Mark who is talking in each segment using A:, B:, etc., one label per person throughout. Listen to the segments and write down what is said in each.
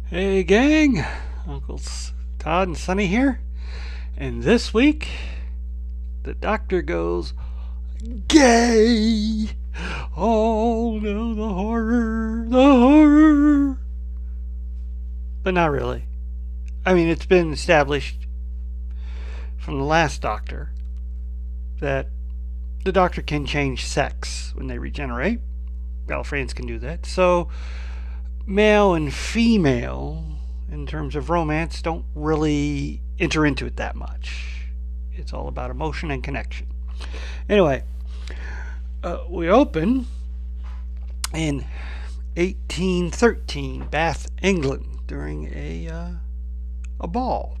A: Hey gang, Uncles Todd and Sonny here. And this week, the doctor goes gay. Oh no, the horror, the horror. But not really. I mean, it's been established from the last doctor that the doctor can change sex when they regenerate. Gallifreyans can do that. So, male and female, in terms of romance, don't really enter into it that much. It's all about emotion and connection. Anyway, we open in 1813, Bath, England, during a ball.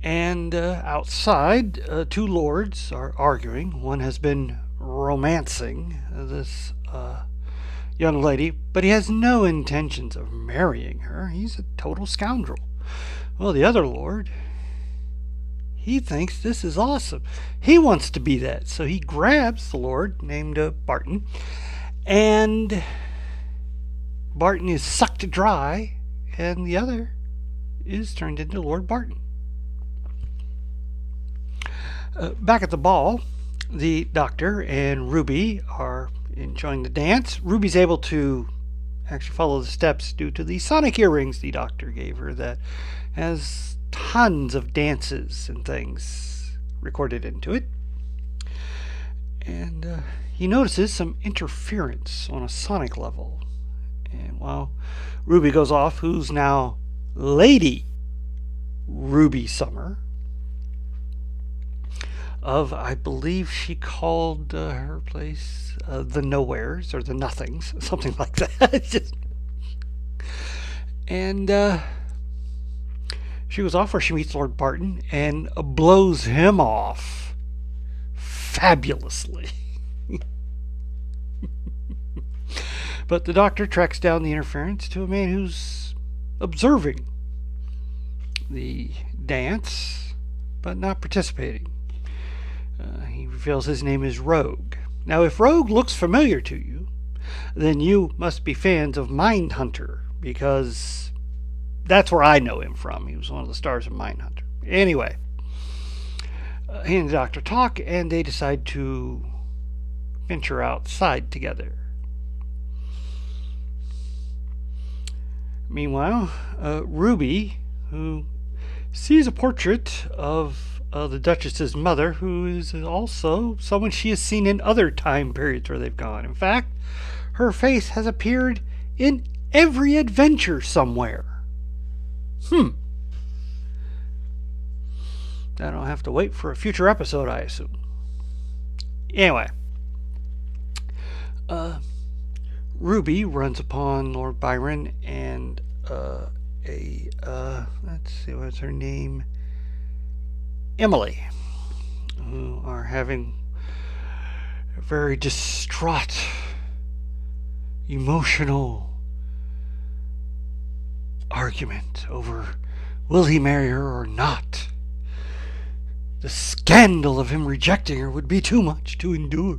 A: And outside, two lords are arguing. One has been romancing this young lady, but he has no intentions of marrying her. He's a total scoundrel. Well, the other lord, he thinks this is awesome. He wants to be that. So he grabs the lord named Barton, and Barton is sucked dry, and the other is turned into Lord Barton. Back at the ball, the doctor and Ruby are enjoying the dance. Ruby's able to actually follow the steps due to the sonic earrings the doctor gave her that has tons of dances and things recorded into it. And he notices some interference on a sonic level. And while Ruby goes off, who's now Lady Ruby Summer, of, I believe she called her place the Nowheres or the Nothings, something like that. And she goes off where she meets Lord Barton and blows him off fabulously. But the doctor tracks down the interference to a man who's observing the dance but not participating. He reveals his name is Rogue. Now, if Rogue looks familiar to you, then you must be fans of Mindhunter, because that's where I know him from. He was one of the stars of Mindhunter. Anyway, he and the doctor talk, and they decide to venture outside together. Meanwhile, Ruby, who sees a portrait of the Duchess's mother, who is also someone she has seen in other time periods where they've gone. In fact, her face has appeared in every adventure somewhere. I don't have to wait for a future episode, I assume. Anyway, Ruby runs upon Lord Byron and let's see, what's her name? Emily, who are having a very distraught, emotional argument over will he marry her or not. The scandal of him rejecting her would be too much to endure.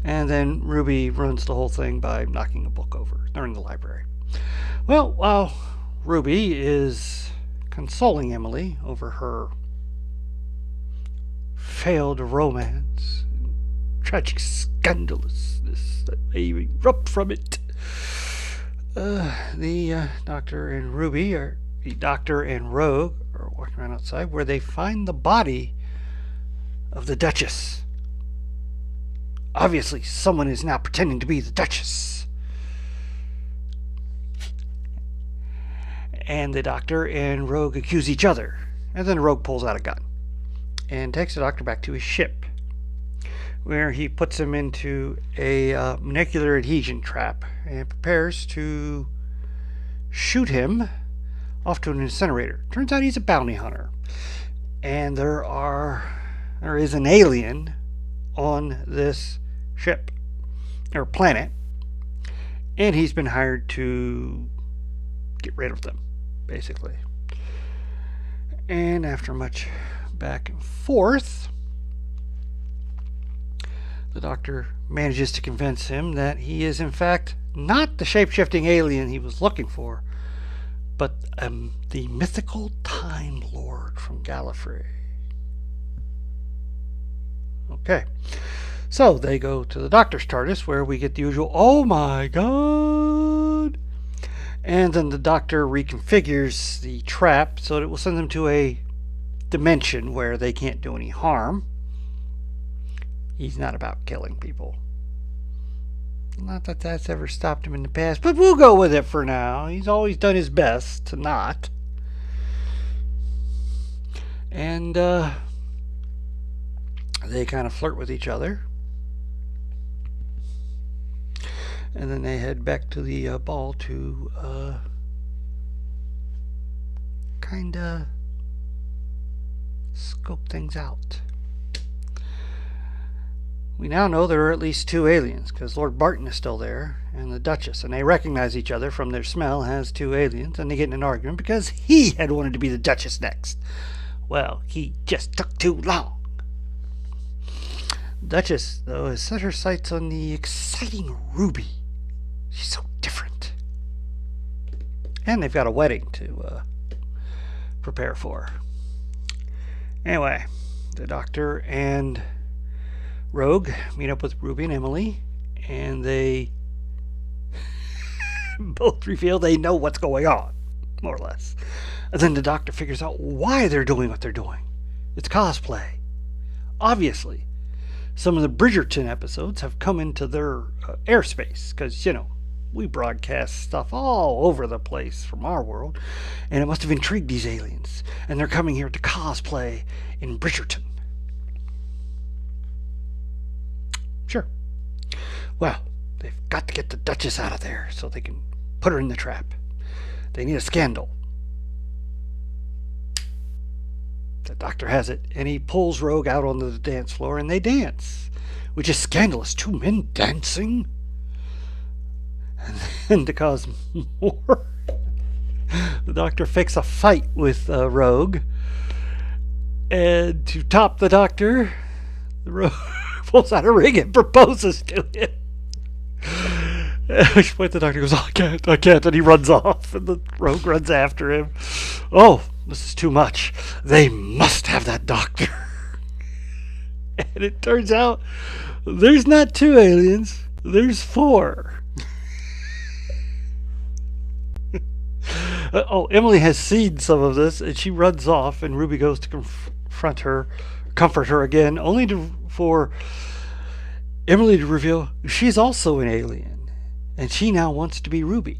A: And then Ruby runs the whole thing by knocking a book over. They're in the library. Well, while Ruby is consoling Emily over her failed romance, tragic scandalousness that may erupt from it, the doctor and Ruby, or the doctor and Rogue, are walking around outside where they find the body of the Duchess. Obviously, someone is now pretending to be the Duchess. And the doctor and Rogue accuse each other. And then Rogue pulls out a gun and takes the doctor back to his ship, where he puts him into a molecular adhesion trap and prepares to shoot him off to an incinerator. Turns out he's a bounty hunter, and there is an alien on this ship or planet, and he's been hired to get rid of them, basically. And after much back and forth, the doctor manages to convince him that he is in fact not the shape-shifting alien he was looking for, but the mythical Time Lord from Gallifrey. Okay. So they go to the Doctor's TARDIS, where we get the usual, oh my god. And then the Doctor reconfigures the trap so that it will send them to a dimension where they can't do any harm. He's not about killing people. Not that that's ever stopped him in the past, but we'll go with it for now. He's always done his best to not. And they kind of flirt with each other. And then they head back to the ball to kind of scope things out. We now know there are at least two aliens, because Lord Barton is still there, and the Duchess, and they recognize each other from their smell as two aliens, and they get in an argument because he had wanted to be the Duchess next. Well, he just took too long. Duchess, though, has set her sights on the exciting Ruby. She's so different. And they've got a wedding to prepare for. Anyway, the Doctor and Rogue meet up with Ruby and Emily, and they both reveal they know what's going on, more or less. And then the Doctor figures out why they're doing what they're doing. It's cosplay. Obviously, some of the Bridgerton episodes have come into their airspace, because, we broadcast stuff all over the place from our world, and it must have intrigued these aliens, and they're coming here to cosplay in Bridgerton. Sure. Well, they've got to get the Duchess out of there so they can put her in the trap. They need a scandal. The Doctor has it, and he pulls Rogue out onto the dance floor, and they dance, which is scandalous. Two men dancing? And then to cause more, the Doctor fakes a fight with Rogue, and to top the Doctor, the Rogue pulls out a ring and proposes to him. At which point the Doctor goes, I can't, and he runs off, and the Rogue runs after him. Oh, this is too much. They must have that Doctor. And it turns out there's not two aliens, there's four. Emily has seen some of this, and she runs off, and Ruby goes to comfort her again, only for Emily to reveal she's also an alien, and she now wants to be Ruby.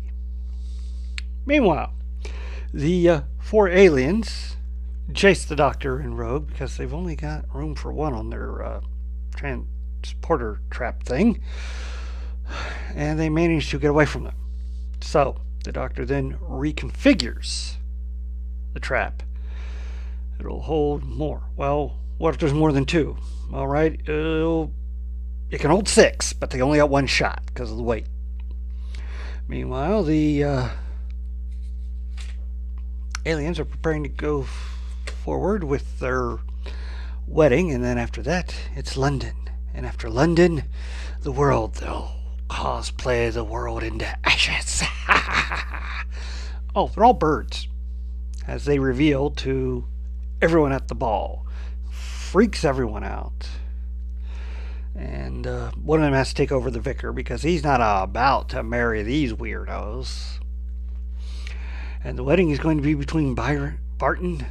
A: Meanwhile, the four aliens chase the Doctor and Rogue because they've only got room for one on their transporter trap thing, and they manage to get away from them. So the Doctor then reconfigures the trap. It'll hold more. Well, what if there's more than two? All right, it can hold 6, but they only got one shot because of the weight. Meanwhile, the aliens are preparing to go forward with their wedding, and then after that, it's London. And after London, the world, they'll cosplay the world into ashes. Oh, they're all birds, as they reveal to everyone at the ball. Freaks everyone out. And one of them has to take over the vicar because he's not about to marry these weirdos. And the wedding is going to be between Barton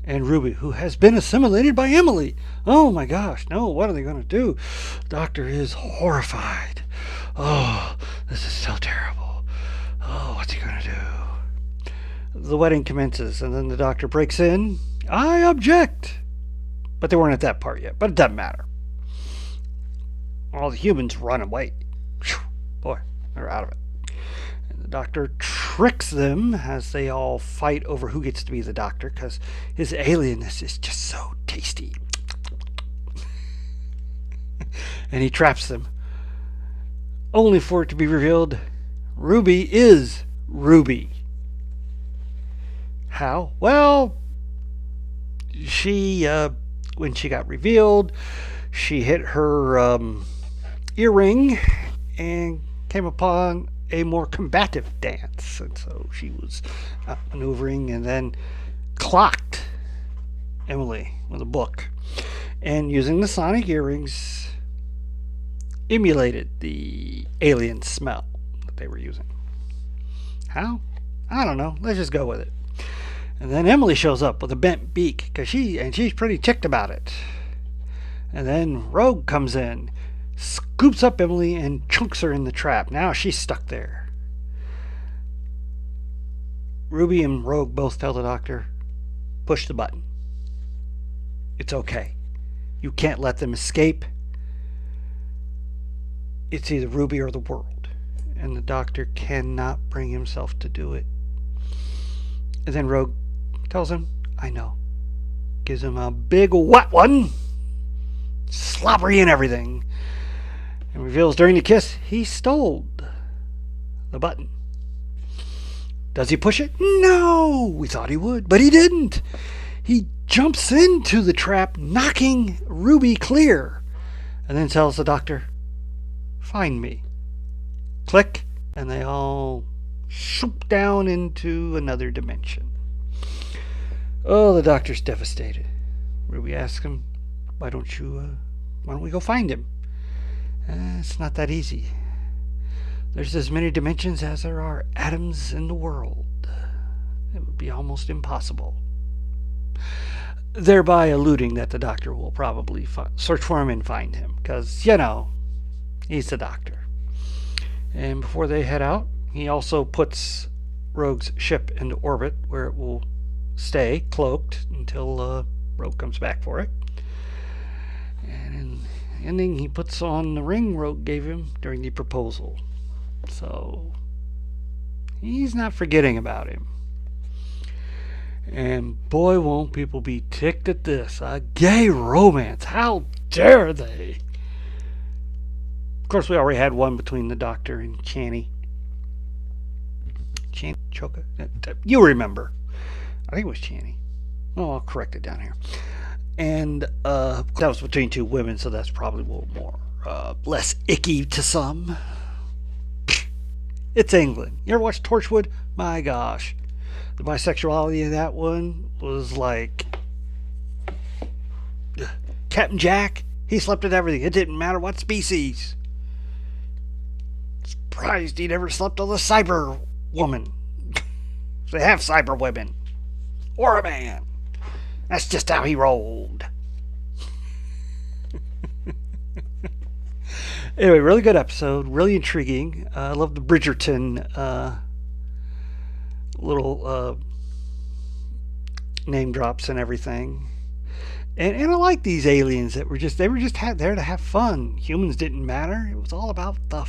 A: and Ruby, who has been assimilated by Emily. Oh my gosh, no, what are they going to do? The Doctor is horrified. Oh, this is so terrible. Oh, what's he going to do? The wedding commences, and then the Doctor breaks in. I object. But they weren't at that part yet, but it doesn't matter. All the humans run away. Boy, they're out of it. And the Doctor tricks them as they all fight over who gets to be the Doctor, because his alienness is just so tasty. And he traps them, only for it to be revealed Ruby is Ruby. How? Well, she, when she got revealed, she hit her earring and came upon a more combative dance. And so she was maneuvering and then clocked Emily with a book. And using the sonic earrings, emulated the alien smell that they were using. How? I don't know. Let's just go with it. And then Emily shows up with a bent beak because she's pretty ticked about it. And then Rogue comes in, scoops up Emily and chunks her in the trap. Now she's stuck there. Ruby and Rogue both tell the doctor, push the button. It's okay. You can't let them escape. It's either Ruby or the world. And the doctor cannot bring himself to do it. And then Rogue tells him, I know. Gives him a big wet one. Slobbery and everything. And reveals during the kiss he stole the button. Does he push it? No! We thought he would, but he didn't. He jumps into the trap, knocking Ruby clear. And then tells the doctor, find me. Click, and they all shoop down into another dimension. Oh, the doctor's devastated. Ruby asks him, why don't we go find him? It's not that easy. There's as many dimensions as there are atoms in the world. It would be almost impossible. Thereby alluding that the doctor will probably search for him and find him, because, he's the doctor. And before they head out, he also puts Rogue's ship into orbit, where it will stay cloaked until Rogue comes back for it. And in the ending, he puts on the ring Rogue gave him during the proposal. So he's not forgetting about him. And boy, won't people be ticked at this. A gay romance. How dare they? Of course, we already had one between the doctor and Channy. Channy Choka? You remember. I think it was Channy. Oh, I'll correct it down here. And that was between two women, so that's probably a little more less icky to some. It's England. You ever watch Torchwood? My gosh. The bisexuality in that one was like Captain Jack. He slept with everything. It didn't matter what species. Surprised he never slept with a cyber woman. They have cyber women. Or a man. That's just how he rolled. Anyway, really good episode. Really intriguing. I love the Bridgerton little name drops and everything. And I like these aliens that were just there to have fun. Humans didn't matter. It was all about the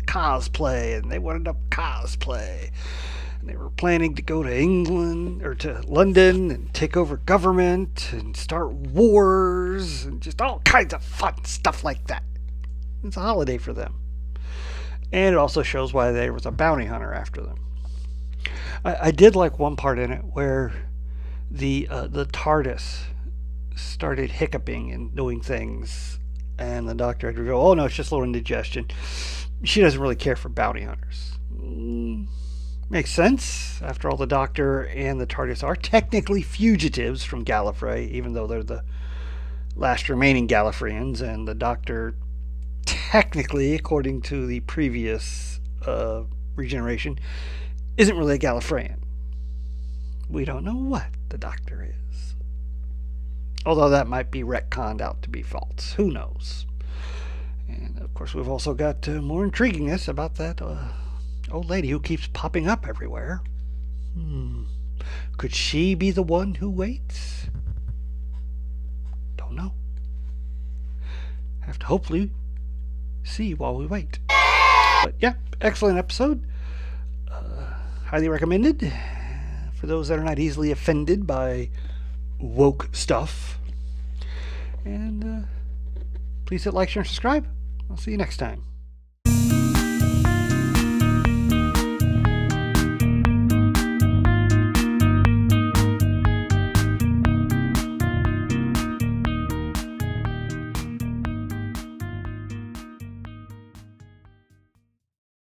A: cosplay, and they wanted to cosplay. And they were planning to go to England or to London and take over government and start wars and just all kinds of fun stuff like that. It's a holiday for them. And it also shows why there was a bounty hunter after them. I did like one part in it where the TARDIS started hiccuping and doing things, and the doctor had to go, oh no, it's just a little indigestion. She doesn't really care for bounty hunters. Makes sense. After all, the doctor and the TARDIS are technically fugitives from Gallifrey, even though they're the last remaining Gallifreyans, and the doctor technically, according to the previous regeneration, isn't really a Gallifreyan. We don't know what the doctor is. Although that might be retconned out to be false. Who knows? And of course, we've also got more intriguingness about that old lady who keeps popping up everywhere. Could she be the one who waits? Don't know. Have to hopefully see while we wait. But yeah, excellent episode. Highly recommended for those that are not easily offended by woke stuff. And please hit like, share, and subscribe. I'll see you next time.